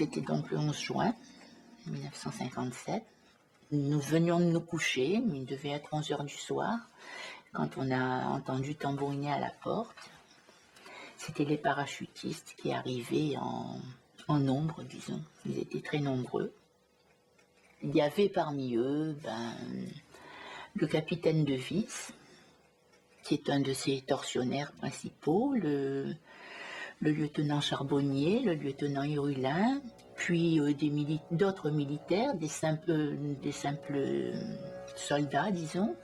C'était donc le 11 juin 1957. Nous venions de nous coucher, il devait être 11 heures du soir, quand on a entendu tambouriner à la porte. C'était les parachutistes qui arrivaient en nombre, disons. Ils étaient très nombreux. Il y avait parmi eux le capitaine de Vis, qui est un de ses tortionnaires principaux, le lieutenant Charbonnier, le lieutenant Hirulin, puis d'autres militaires, des simples soldats, disons,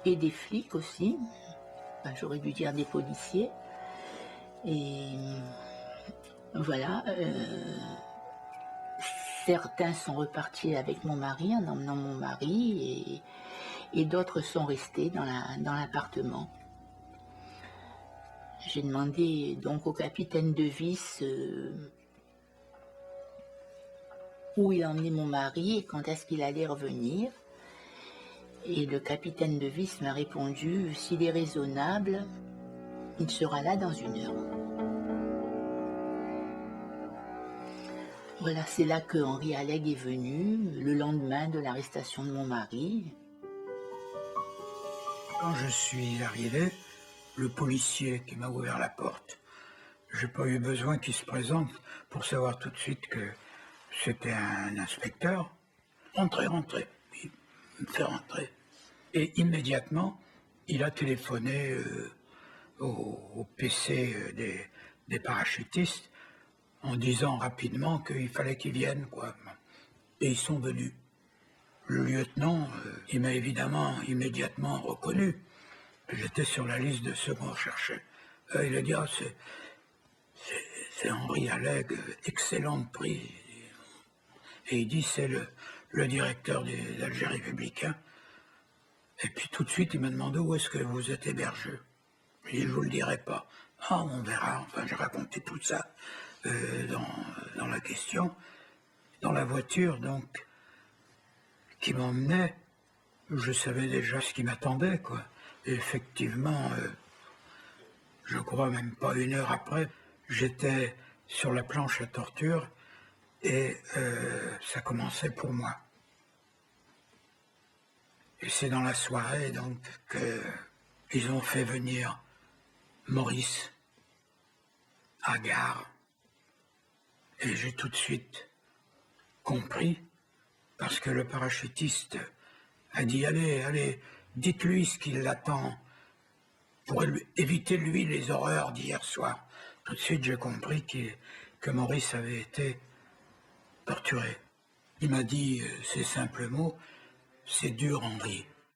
et des flics aussi. J'aurais dû dire des policiers. Et voilà. Certains sont repartis avec mon mari, en emmenant mon mari, et d'autres sont restés dans l'appartement. J'ai demandé donc au capitaine de Vis où il emmenait mon mari et quand est-ce qu'il allait revenir. Et le capitaine de Vis m'a répondu, s'il est raisonnable, il sera là dans 1 heure. Voilà, c'est là que Henri Alleg est venu, le lendemain de l'arrestation de mon mari. Quand je suis arrivé, le policier qui m'a ouvert la porte, j'ai pas eu besoin qu'il se présente pour savoir tout de suite que c'était un inspecteur. Rentrez. Il me fait rentrer. Et immédiatement, il a téléphoné au PC des parachutistes en disant rapidement qu'il fallait qu'ils viennent, quoi. Et ils sont venus. Le lieutenant, il m'a évidemment immédiatement reconnu. J'étais sur la liste de ceux qu'on recherchait. Il a dit, c'est Henri Alleg, excellent prix. Et il dit, c'est le directeur d'Alger républicain. Et puis tout de suite, il m'a demandé où est-ce que vous êtes hébergé. J'ai dit, je vous le dirai pas. Ah, on verra. Enfin, j'ai raconté tout ça dans la question. Dans la voiture, donc, qui m'emmenait, je savais déjà ce qui m'attendait, quoi. Et effectivement, je crois même pas 1 heure après, j'étais sur la planche à torture et ça commençait pour moi. Et c'est dans la soirée, donc, qu'ils ont fait venir Maurice à gare. Et j'ai tout de suite compris, parce que le parachutiste a dit, allez, dites-lui ce qui l'attend, pour éviter, lui, les horreurs d'hier soir. Tout de suite, j'ai compris que Maurice avait été torturé. Il m'a dit ces simples mots, c'est dur, Henri.